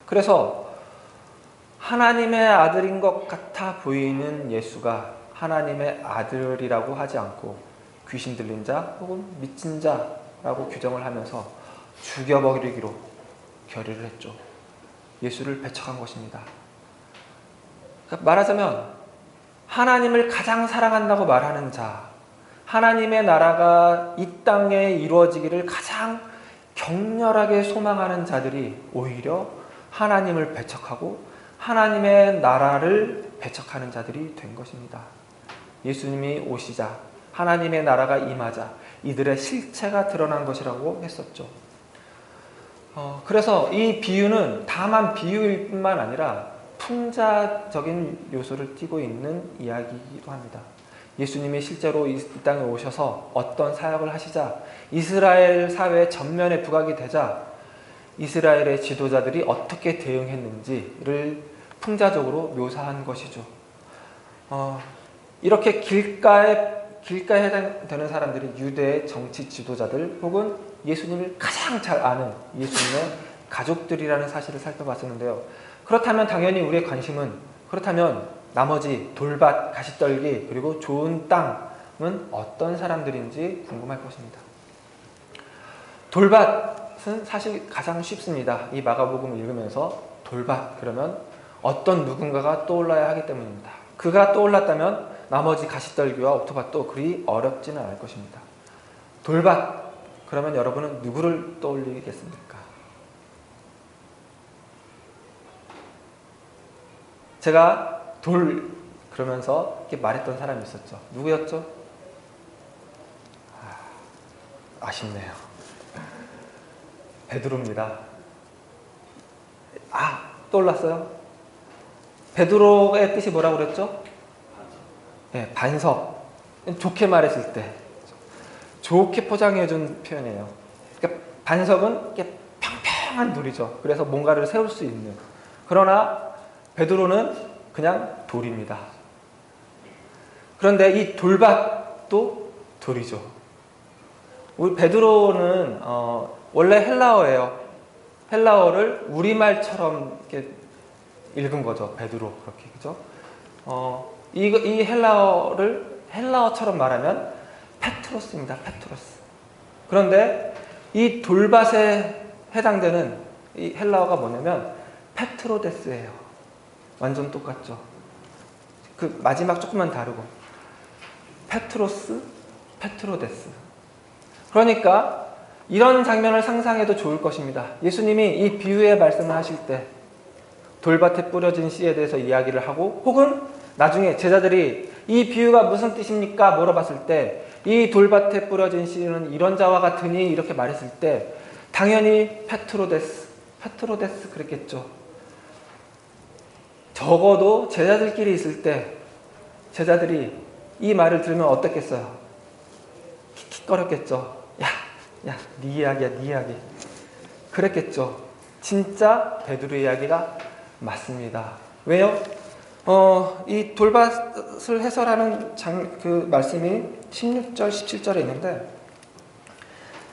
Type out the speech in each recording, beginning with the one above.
그래서 하나님의 아들인 것 같아 보이는 예수가 하나님의 아들이라고 하지 않고 귀신 들린 자 혹은 미친 자라고 규정을 하면서 죽여버리기로 결의를 했죠. 예수를 배척한 것입니다. 그러니까 말하자면 하나님을 가장 사랑한다고 말하는 자, 하나님의 나라가 이 땅에 이루어지기를 가장 격렬하게 소망하는 자들이 오히려 하나님을 배척하고 하나님의 나라를 배척하는 자들이 된 것입니다. 예수님이 오시자 하나님의 나라가 임하자 이들의 실체가 드러난 것이라고 했었죠. 그래서 이 비유는 다만 비유일 뿐만 아니라 풍자적인 요소를 띠고 있는 이야기이기도 합니다. 예수님이 실제로 이 땅에 오셔서 어떤 사역을 하시자 이스라엘 사회의 전면에 부각이 되자 이스라엘의 지도자들이 어떻게 대응했는지를 풍자적으로 묘사한 것이죠. 이렇게 길가에 해당되는 사람들이 유대의 정치 지도자들 혹은 예수님을 가장 잘 아는 예수님의 가족들이라는 사실을 살펴봤었는데요. 그렇다면 당연히 우리의 관심은 그렇다면 나머지 돌밭, 가시떨기 그리고 좋은 땅은 어떤 사람들인지 궁금할 것입니다. 돌밭은 사실 가장 쉽습니다. 이 마가복음을 읽으면서 돌밭 그러면 어떤 누군가가 떠올라야 하기 때문입니다. 그가 떠올랐다면 나머지 가시떨기와 옥토밭도 그리 어렵지는 않을 것입니다. 돌밭 그러면 여러분은 누구를 떠올리겠습니까? 제가 돌 그러면서 이렇게 말했던 사람이 있었죠. 누구였죠? 아쉽네요. 베드로입니다. 떠올랐어요? 베드로의 뜻이 뭐라고 그랬죠? 네, 반석. 좋게 말했을 때 좋게 포장해준 표현이에요. 그러니까 반석은 이렇게 평평한 돌이죠. 그래서 뭔가를 세울 수 있는. 그러나 베드로는 그냥 돌입니다. 그런데 이 돌밭도 돌이죠. 우리 베드로는 원래 헬라어예요. 헬라어를 우리말처럼 이렇게 읽은 거죠. 베드로 그렇게 그죠? 이 헬라어를 헬라어처럼 말하면 페트로스입니다. 페트로스. 그런데 이 돌밭에 해당되는 이 헬라어가 뭐냐면 페트로데스예요. 완전 똑같죠. 그 마지막 조금만 다르고 페트로스, 페트로데스. 그러니까 이런 장면을 상상해도 좋을 것입니다. 예수님이 이 비유의 말씀을 하실 때 돌밭에 뿌려진 씨에 대해서 이야기를 하고 혹은 나중에 제자들이 이 비유가 무슨 뜻입니까? 물어봤을 때 이 돌밭에 뿌려진 씨는 이런 자와 같으니 이렇게 말했을 때 당연히 페트로데스 그랬겠죠. 적어도 제자들끼리 있을 때 제자들이 이 말을 들으면 어떻겠어요? 킥킥거렸겠죠. 야, 네 이야기야, 네 이야기. 그랬겠죠. 진짜 베드로의 이야기가 맞습니다. 왜요? 이 돌밭을 해설하는 그 말씀이 16절, 17절에 있는데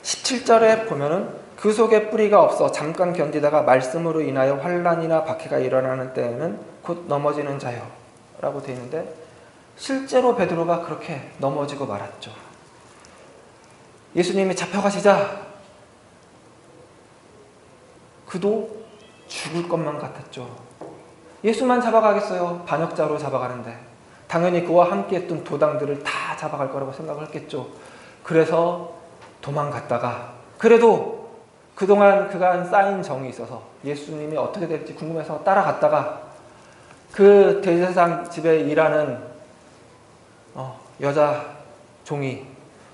17절에 보면은 그 속에 뿌리가 없어 잠깐 견디다가 말씀으로 인하여 환난이나 박해가 일어나는 때에는 곧 넘어지는 자요 라고 되어 있는데 실제로 베드로가 그렇게 넘어지고 말았죠. 예수님이 잡혀가시자 그도 죽을 것만 같았죠. 예수만 잡아가겠어요? 반역자로 잡아가는데 당연히 그와 함께 했던 도당들을 다 잡아갈 거라고 생각을 했겠죠. 그래서 도망갔다가 그래도 그동안 그간 쌓인 정이 있어서 예수님이 어떻게 될지 궁금해서 따라갔다가 그 대제사장 집에 일하는 여자 종이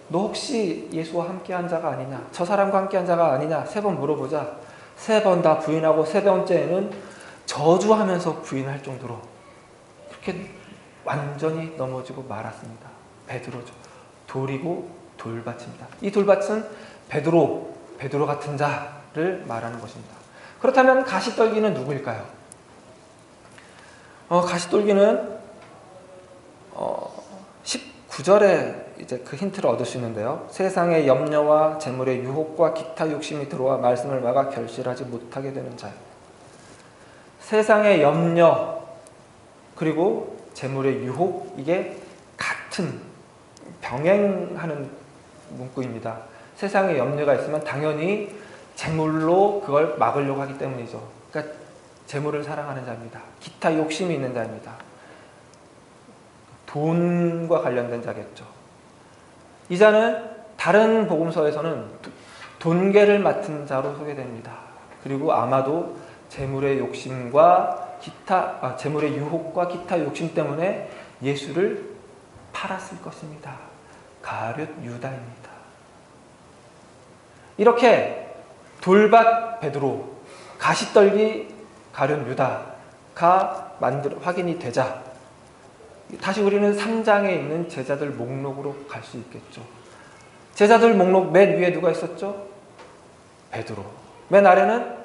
너 혹시 예수와 함께한 자가 아니냐? 저 사람과 함께한 자가 아니냐? 3번 물어보자 3번 다 부인하고 3번째는 저주하면서 부인할 정도로 그렇게 완전히 넘어지고 말았습니다. 베드로죠. 돌이고 돌밭입니다. 이 돌밭은 베드로 같은 자를 말하는 것입니다. 그렇다면 가시떨기는 누구일까요? 가시떨기는 19절에 이제 그 힌트를 얻을 수 있는데요. 세상의 염려와 재물의 유혹과 기타 욕심이 들어와 말씀을 막아 결실하지 못하게 되는 자요. 세상의 염려 그리고 재물의 유혹, 이게 같은 병행하는 문구입니다. 세상에 염려가 있으면 당연히 재물로 그걸 막으려고 하기 때문이죠. 그러니까 재물을 사랑하는 자입니다. 기타 욕심이 있는 자입니다. 돈과 관련된 자겠죠. 이 자는 다른 복음서에서는 돈계를 맡은 자로 소개됩니다. 그리고 아마도 재물의 욕심과 재물의 유혹과 기타 욕심 때문에 예수를 팔았을 것입니다. 가룟 유다입니다. 이렇게 돌밭 베드로, 가시떨기 가룟 유다가 확인이 되자 다시 우리는 3장에 있는 제자들 목록으로 갈 수 있겠죠. 제자들 목록 맨 위에 누가 있었죠? 베드로. 맨 아래는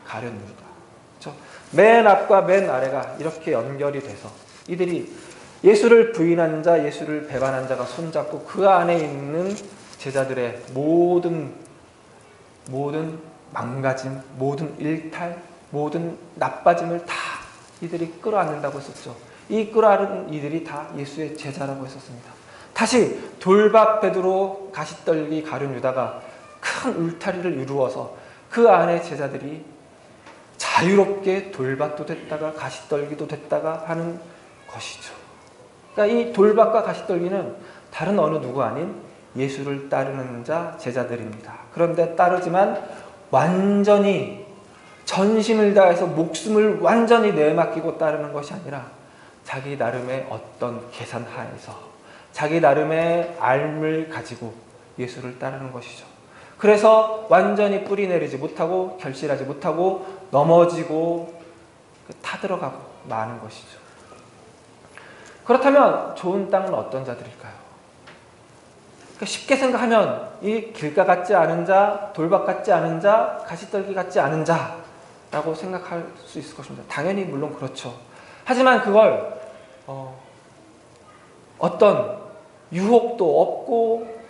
가룟 유다. 그렇죠? 맨 앞과 맨 아래가 이렇게 연결이 돼서 이들이 예수를 부인한 자, 예수를 배반한 자가 손잡고 그 안에 있는 제자들의 모든 망가짐, 모든 일탈, 모든 나빠짐을 다 이들이 끌어안는다고 했었죠. 이 끌어안은 이들이 다 예수의 제자라고 했었습니다. 다시 돌밭 베드로, 가시떨기 가룟 유다가 큰 울타리를 이루어서 그 안에 제자들이 자유롭게 돌밭도 됐다가 가시떨기도 됐다가 하는 것이죠. 그러니까 이 돌밭과 가시떨기는 다른 어느 누구 아닌 예수를 따르는 자, 제자들입니다. 그런데 따르지만 완전히 전심을 다해서 목숨을 완전히 내맡기고 따르는 것이 아니라 자기 나름의 어떤 계산하에서 자기 나름의 알을 가지고 예수를 따르는 것이죠. 그래서 완전히 뿌리 내리지 못하고 결실하지 못하고 넘어지고 타들어가고 마는 것이죠. 그렇다면 좋은 땅은 어떤 자들일까요? 그러니까 쉽게 생각하면 이 길가 같지 않은 자, 돌밭 같지 않은 자, 가시떨기 같지 않은 자라고 생각할 수 있을 것입니다. 당연히 물론 그렇죠. 하지만 그걸 어떤 유혹도 없고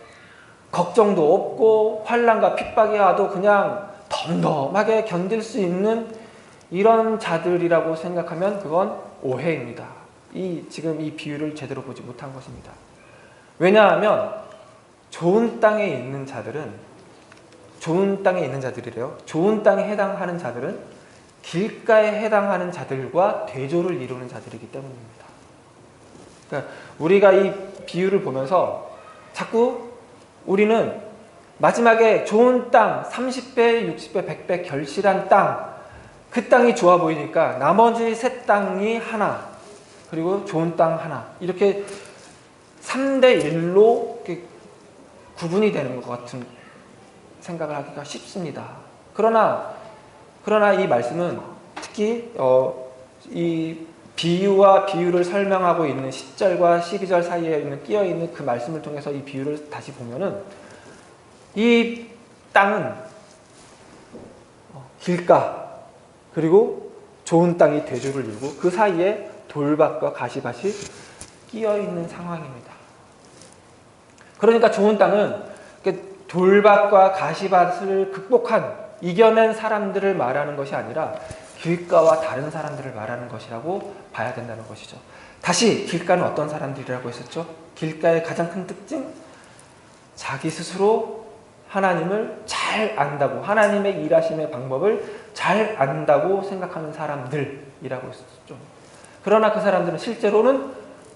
걱정도 없고 환난과 핍박이 와도 그냥 덤덤하게 견딜 수 있는 이런 자들이라고 생각하면 그건 오해입니다. 지금 이 비유를 제대로 보지 못한 것입니다. 왜냐하면 좋은 땅에 있는 자들이래요. 좋은 땅에 해당하는 자들은 길가에 해당하는 자들과 대조를 이루는 자들이기 때문입니다. 그러니까 우리가 이 비유를 보면서 자꾸 우리는 마지막에 좋은 땅, 30배, 60배, 100배 결실한 땅, 그 땅이 좋아 보이니까 나머지 세 땅이 하나, 그리고 좋은 땅 하나, 이렇게 3대 1로 구분이 되는 것 같은 생각을 하기가 쉽습니다. 그러나 이 말씀은 특히 이 비유와 비유를 설명하고 있는 10절과 12절 사이에 끼어있는 그 말씀을 통해서 이 비유를 다시 보면은 이 땅은 길가 그리고 좋은 땅이 대조를 이루고 그 사이에 돌밭과 가시밭이 끼어있는 상황입니다. 그러니까 좋은 땅은 돌밭과 가시밭을 이겨낸 사람들을 말하는 것이 아니라 길가와 다른 사람들을 말하는 것이라고 봐야 된다는 것이죠. 다시 길가는 어떤 사람들이라고 했었죠? 길가의 가장 큰 특징? 자기 스스로 하나님을 잘 안다고, 하나님의 일하심의 방법을 잘 안다고 생각하는 사람들이라고 했었죠. 그러나 그 사람들은 실제로는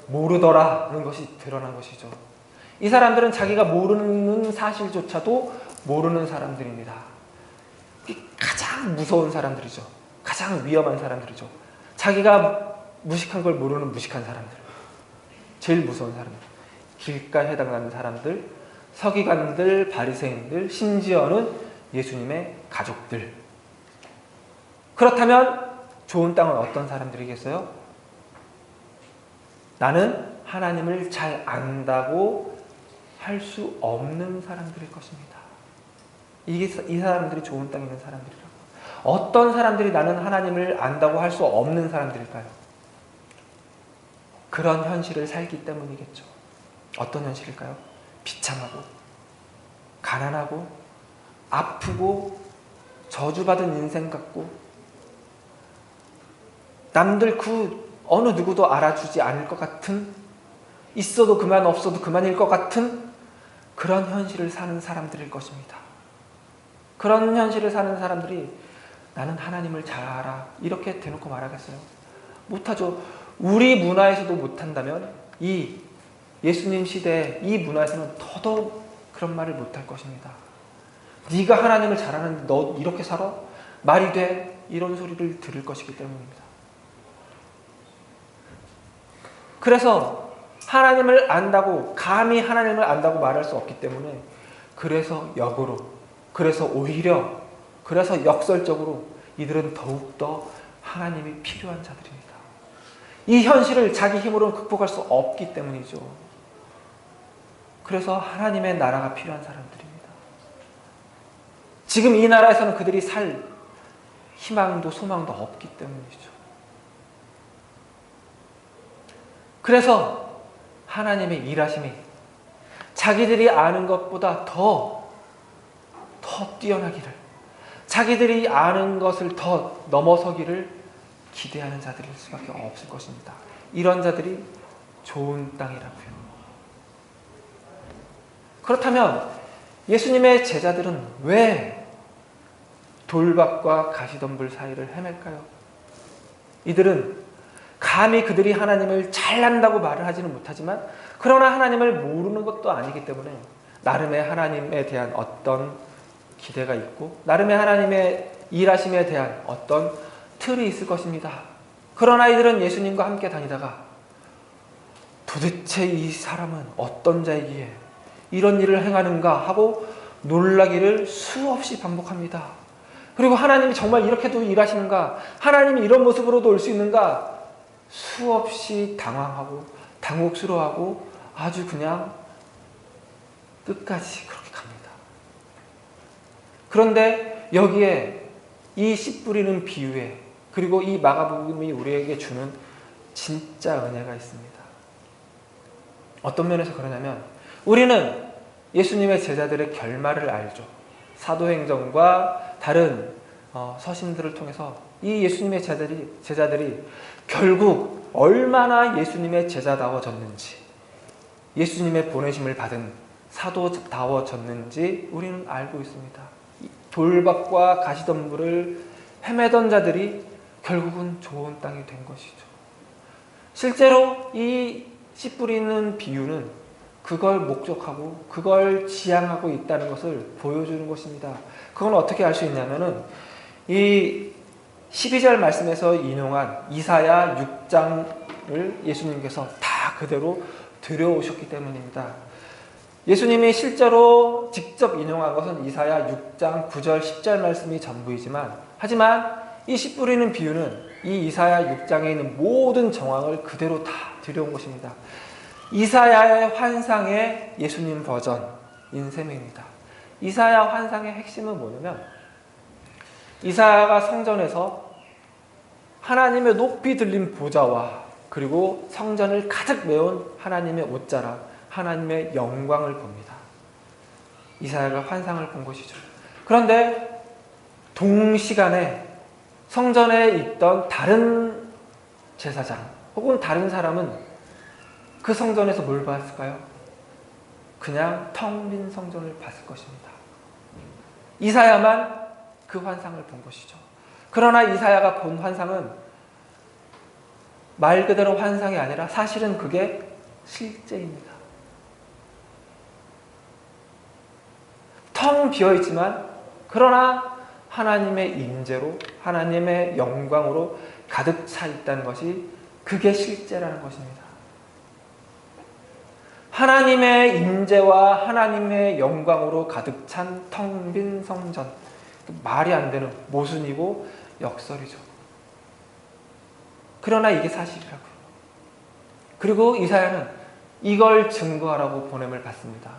모르더라는 것이 드러난 것이죠. 이 사람들은 자기가 모르는 사실조차도 모르는 사람들입니다. 가장 무서운 사람들이죠. 가장 위험한 사람들이죠. 자기가 무식한 걸 모르는 무식한 사람들. 제일 무서운 사람들. 길가에 해당하는 사람들, 서기관들, 바리새인들, 심지어는 예수님의 가족들. 그렇다면 좋은 땅은 어떤 사람들이겠어요? 나는 하나님을 잘 안다고 할 수 없는 사람들일 것입니다. 이 사람들이 좋은 땅에 있는 사람들이라고. 어떤 사람들이 나는 하나님을 안다고 할 수 없는 사람들일까요? 그런 현실을 살기 때문이겠죠. 어떤 현실일까요? 비참하고 가난하고 아프고 저주받은 인생 같고 남들 그 어느 누구도 알아주지 않을 것 같은, 있어도 그만 없어도 그만일 것 같은 그런 현실을 사는 사람들일 것입니다. 그런 현실을 사는 사람들이 나는 하나님을 잘 알아 이렇게 대놓고 말하겠어요? 못하죠. 우리 문화에서도 못한다면 이 예수님 시대의 이 문화에서는 더더욱 그런 말을 못할 것입니다. 네가 하나님을 잘 아는데 너 이렇게 살아? 말이 돼? 이런 소리를 들을 것이기 때문입니다. 그래서 하나님을 안다고, 감히 하나님을 안다고 말할 수 없기 때문에, 그래서 역으로, 그래서 오히려, 그래서 역설적으로 이들은 더욱더 하나님이 필요한 자들입니다. 이 현실을 자기 힘으로는 극복할 수 없기 때문이죠. 그래서 하나님의 나라가 필요한 사람들입니다. 지금 이 나라에서는 그들이 살 희망도 소망도 없기 때문이죠. 그래서 하나님의 일하심이 자기들이 아는 것보다 더 뛰어나기를, 자기들이 아는 것을 더 넘어서기를 기대하는 자들일 수밖에 없을 것입니다. 이런 자들이 좋은 땅이라고요. 그렇다면 예수님의 제자들은 왜 돌밭과 가시덤불 사이를 헤맬까요? 이들은 감히 그들이 하나님을 잘난다고 말을 하지는 못하지만, 그러나 하나님을 모르는 것도 아니기 때문에 나름의 하나님에 대한 어떤 기대가 있고, 나름의 하나님의 일하심에 대한 어떤 틀이 있을 것입니다. 그러나 이들은 예수님과 함께 다니다가 도대체 이 사람은 어떤 자이기에 이런 일을 행하는가 하고 놀라기를 수없이 반복합니다. 그리고 하나님이 정말 이렇게도 일하시는가, 하나님이 이런 모습으로도 올 수 있는가, 수없이 당황하고 당혹스러워하고 아주 그냥 끝까지 그렇게 갑니다. 그런데 여기에 이 씨 뿌리는 비유에, 그리고 이 마가복음이 우리에게 주는 진짜 은혜가 있습니다. 어떤 면에서 그러냐면, 우리는 예수님의 제자들의 결말을 알죠. 사도행전과 다른 서신들을 통해서 이 예수님의 제자들이 결국 얼마나 예수님의 제자다워졌는지, 예수님의 보내심을 받은 사도다워졌는지 우리는 알고 있습니다. 돌밭과 가시덤불을 헤매던 자들이 결국은 좋은 땅이 된 것이죠. 실제로 이 씨 뿌리는 비유는 그걸 목적하고 그걸 지향하고 있다는 것을 보여주는 것입니다. 그건 어떻게 알 수 있냐면은 이 12절 말씀에서 인용한 이사야 6장을 예수님께서 다 그대로 들여오셨기 때문입니다. 예수님이 실제로 직접 인용한 것은 이사야 6장 9절 10절 말씀이 전부이지만, 하지만 이 씨 뿌리는 비유는 이 이사야 6장에 있는 모든 정황을 그대로 다 들여온 것입니다. 이사야의 환상의 예수님 버전인 셈입니다. 이사야 환상의 핵심은 뭐냐면, 이사야가 성전에서 하나님의 높이 들린 보좌와 그리고 성전을 가득 메운 하나님의 옷자락, 하나님의 영광을 봅니다. 이사야가 환상을 본 것이죠. 그런데 동시간에 성전에 있던 다른 제사장 혹은 다른 사람은 그 성전에서 뭘 봤을까요? 그냥 텅 빈 성전을 봤을 것입니다. 이사야만 그 환상을 본 것이죠. 그러나 이사야가 본 환상은 말 그대로 환상이 아니라 사실은 그게 실제입니다. 텅 비어있지만 그러나 하나님의 임재로, 하나님의 영광으로 가득 차 있다는 것이, 그게 실제라는 것입니다. 하나님의 임재와 하나님의 영광으로 가득 찬 텅 빈 성전, 말이 안 되는 모순이고 역설이죠. 그러나 이게 사실이라고요. 그리고 이사야는 이걸 증거하라고 보냄을 받습니다.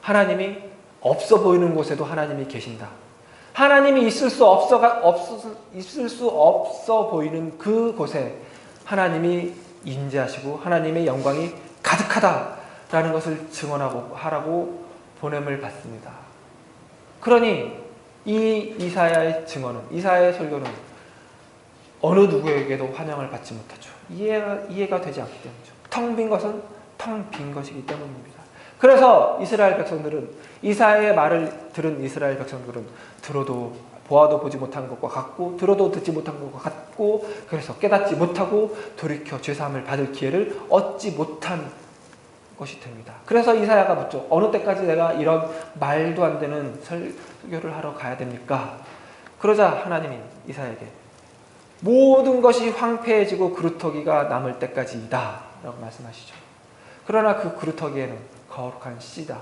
하나님이 없어 보이는 곳에도 하나님이 계신다. 하나님이 있을 수 없어 보이는 그곳에 하나님이 임재하시고 하나님의 영광이 가득하다라는 것을 증언하고 하라고 보냄을 받습니다. 그러니 이 이사야의 증언은, 이사야의 설교는 어느 누구에게도 환영을 받지 못하죠. 이해가 되지 않기 때문이죠. 텅 빈 것은 텅 빈 것이기 때문입니다. 그래서 이스라엘 백성들은, 이사야의 말을 들은 이스라엘 백성들은 들어도 보아도 보지 못한 것과 같고 들어도 듣지 못한 것과 같고, 그래서 깨닫지 못하고 돌이켜 죄사함을 받을 기회를 얻지 못한 것이 됩니다. 그래서 이사야가 묻죠. 어느 때까지 내가 이런 말도 안 되는 설교를 하러 가야 됩니까? 그러자 하나님이 이사야에게 모든 것이 황폐해지고 그루터기가 남을 때까지이다 라고 말씀하시죠. 그러나 그 그루터기에는 거룩한 씨다,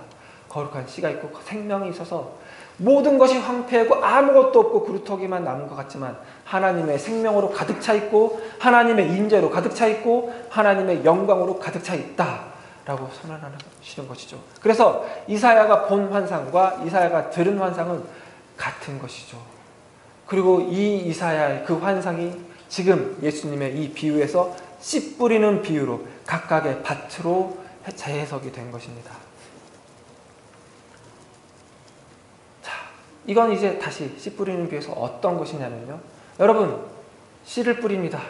거룩한 씨가 있고 생명이 있어서 모든 것이 황폐하고 아무것도 없고 그루터기만 남은 것 같지만 하나님의 생명으로 가득 차 있고 하나님의 인재로 가득 차 있고 하나님의 영광으로 가득 차 있다 라고 선언하시는 것이죠. 그래서 이사야가 본 환상과 이사야가 들은 환상은 같은 것이죠. 그리고 이 이사야의 그 환상이 지금 예수님의 이 비유에서 씨 뿌리는 비유로 각각의 밭으로 재해석이 된 것입니다. 자, 이건 이제 다시 씨 뿌리는 비유에서 어떤 것이냐면요, 여러분, 씨를 뿌립니다.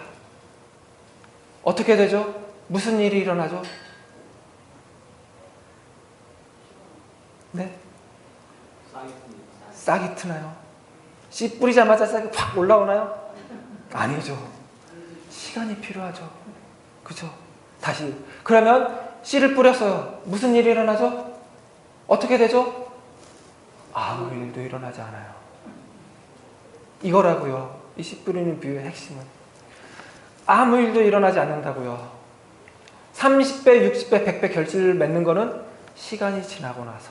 어떻게 되죠? 무슨 일이 일어나죠? 네? 싹이 트나요? 씨 뿌리자마자 싹이 확 올라오나요? 아니죠. 시간이 필요하죠. 그죠? 다시. 그러면 씨를 뿌렸어요. 무슨 일이 일어나죠? 어떻게 되죠? 아무 일도 일어나지 않아요. 이거라고요. 이 씨 뿌리는 비유의 핵심은. 아무 일도 일어나지 않는다고요. 30배, 60배, 100배 결실을 맺는 거는 시간이 지나고 나서.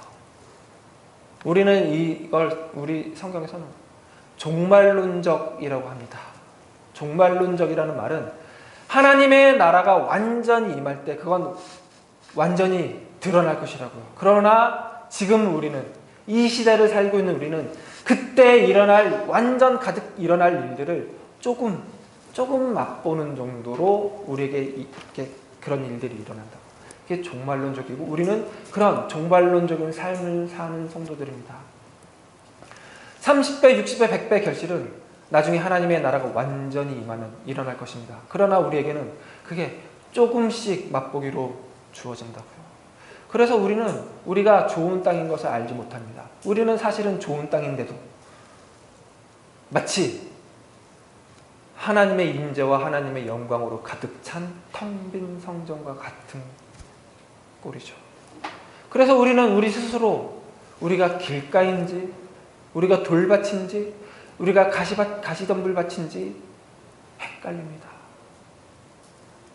우리는 이걸 우리 성경에서는 종말론적이라고 합니다. 종말론적이라는 말은 하나님의 나라가 완전히 임할 때 그건 완전히 드러날 것이라고요. 그러나 지금 우리는, 이 시대를 살고 있는 우리는 그때 일어날, 완전 가득 일어날 일들을 조금 맛보는 정도로 우리에게 이렇게 그런 일들이 일어난다. 이게 종말론적이고 우리는 그런 종말론적인 삶을 사는 성도들입니다. 30배, 60배, 100배 결실은 나중에 하나님의 나라가 완전히 임하면 일어날 것입니다. 그러나 우리에게는 그게 조금씩 맛보기로 주어진다고요. 그래서 우리는 우리가 좋은 땅인 것을 알지 못합니다. 우리는 사실은 좋은 땅인데도 마치 하나님의 임재와 하나님의 영광으로 가득 찬 텅 빈 성전과 같은 꼴이죠. 그래서 우리는 우리 스스로 우리가 길가인지 우리가 돌밭인지 우리가 가시덤불밭인지 헷갈립니다.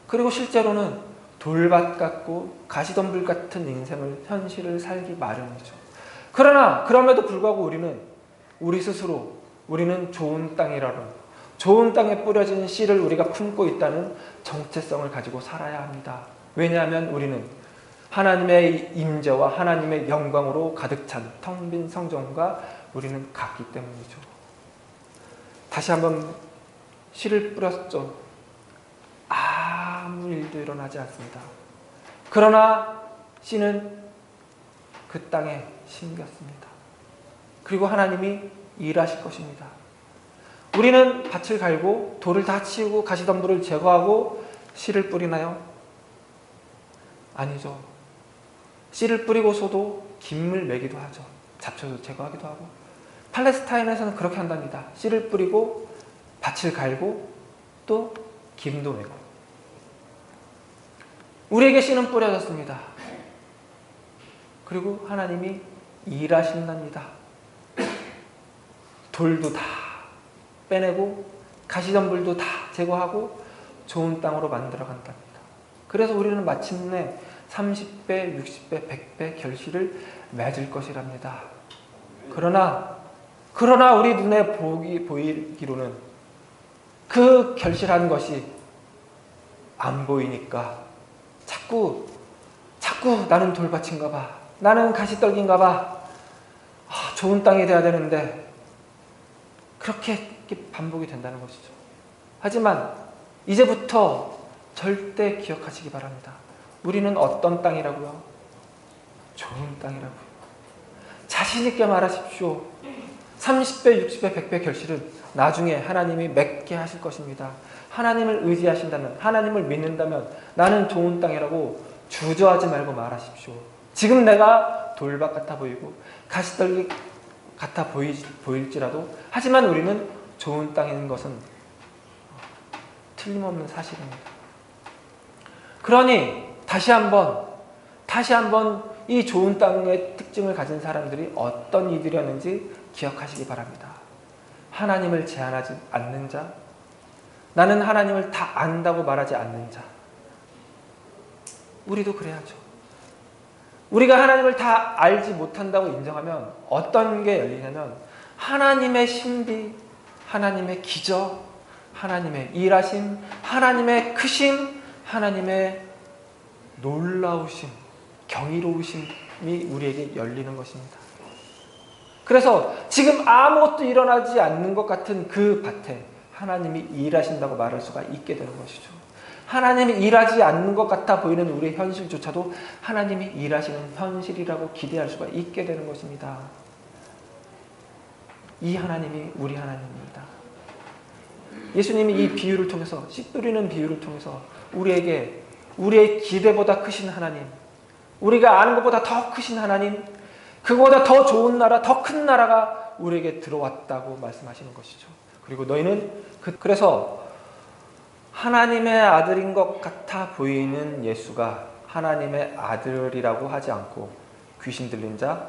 그리고 실제로는 돌밭 같고 가시덤불 같은 인생을, 현실을 살기 마련이죠. 그러나 그럼에도 불구하고 우리는 우리 스스로 우리는 좋은 땅이라는, 좋은 땅에 뿌려진 씨를 우리가 품고 있다는 정체성을 가지고 살아야 합니다. 왜냐하면 우리는 하나님의 임재와 하나님의 영광으로 가득 찬 텅 빈 성전과 우리는 같기 때문이죠. 다시 한번 씨를 뿌렸죠. 아무 일도 일어나지 않습니다. 그러나 씨는 그 땅에 심겼습니다. 그리고 하나님이 일하실 것입니다. 우리는 밭을 갈고 돌을 다 치우고 가시덤불을 제거하고 씨를 뿌리나요? 아니죠. 씨를 뿌리고서도 김을 매기도 하죠. 잡초도 제거하기도 하고. 팔레스타인에서는 그렇게 한답니다. 씨를 뿌리고 밭을 갈고 또 김도 매고. 우리에게 씨는 뿌려졌습니다. 그리고 하나님이 일하신답니다. 돌도 다 빼내고 가시덤불도 다 제거하고 좋은 땅으로 만들어 간답니다. 그래서 우리는 마침내 30배, 60배, 100배 결실을 맺을 것이랍니다. 그러나 우리 눈에 보이기로는 그 결실한 것이 안 보이니까 자꾸 나는 돌밭인가 봐, 나는 가시떨기인가 봐, 좋은 땅이 돼야 되는데, 그렇게 반복이 된다는 것이죠. 하지만 이제부터 절대 기억하시기 바랍니다. 우리는 어떤 땅이라고요? 좋은 땅이라고요. 자신 있게 말하십시오. 30배, 60배, 100배 결실은 나중에 하나님이 맺게 하실 것입니다. 하나님을 의지하신다면, 하나님을 믿는다면 나는 좋은 땅이라고 주저하지 말고 말하십시오. 지금 내가 돌밭 같아 보이고 가시떨기 같아 보일지라도, 하지만 우리는 좋은 땅인 것은 틀림없는 사실입니다. 그러니 다시 한번 이 좋은 땅의 특징을 가진 사람들이 어떤 이들이었는지 기억하시기 바랍니다. 하나님을 제한하지 않는 자, 나는 하나님을 다 안다고 말하지 않는 자. 우리도 그래야죠. 우리가 하나님을 다 알지 못한다고 인정하면 어떤 게 열리냐면 하나님의 신비, 하나님의 기적, 하나님의 일하심, 하나님의 크심, 하나님의 놀라우심, 경이로우심이 우리에게 열리는 것입니다. 그래서 지금 아무것도 일어나지 않는 것 같은 그 밭에 하나님이 일하신다고 말할 수가 있게 되는 것이죠. 하나님이 일하지 않는 것 같아 보이는 우리의 현실조차도 하나님이 일하시는 현실이라고 기대할 수가 있게 되는 것입니다. 이 하나님이 우리 하나님입니다. 예수님이 이 비유를 통해서, 씨 뿌리는 비유를 통해서 우리에게 우리의 기대보다 크신 하나님, 우리가 아는 것보다 더 크신 하나님, 그거보다 더 좋은 나라, 더 큰 나라가 우리에게 들어왔다고 말씀하시는 것이죠. 그리고 너희는 그래서 하나님의 아들인 것 같아 보이는 예수가 하나님의 아들이라고 하지 않고 귀신 들린 자,